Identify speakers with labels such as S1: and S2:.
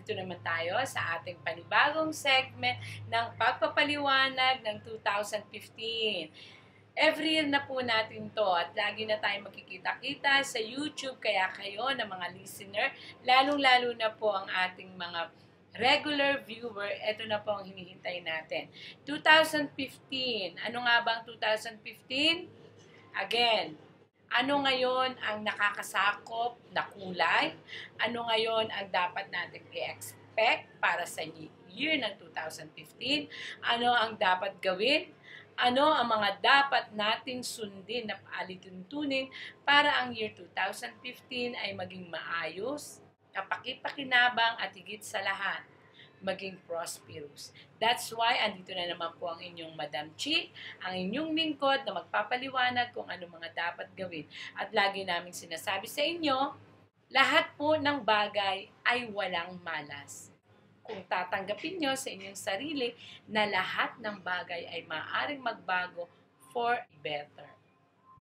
S1: Nandito naman tayo sa ating panibagong segment ng pagpapaliwanag ng 2015. Every year na po natin to at lagi na tayong magkikita-kita sa YouTube, kaya kayo na mga listener, lalong-lalo na po ang ating mga regular viewer, ito na po ang hinihintay natin. 2015. Ano nga ba ang 2015? Again, ano ngayon ang nakakasakop na kulay? Ano ngayon ang dapat natin i-expect para sa year ng 2015? Ano ang dapat gawin? Ano ang mga dapat nating sundin na alituntunin para ang year 2015 ay maging maayos, kapaki-pakinabang at higit sa lahat, maging prosperous. That's why andito na naman po ang inyong Madam Chi, ang inyong lingkod na magpapaliwanag kung ano mga dapat gawin. At lagi namin sinasabi sa inyo, lahat po ng bagay ay walang malas. Kung tatanggapin nyo sa inyong sarili na lahat ng bagay ay maaaring magbago for better.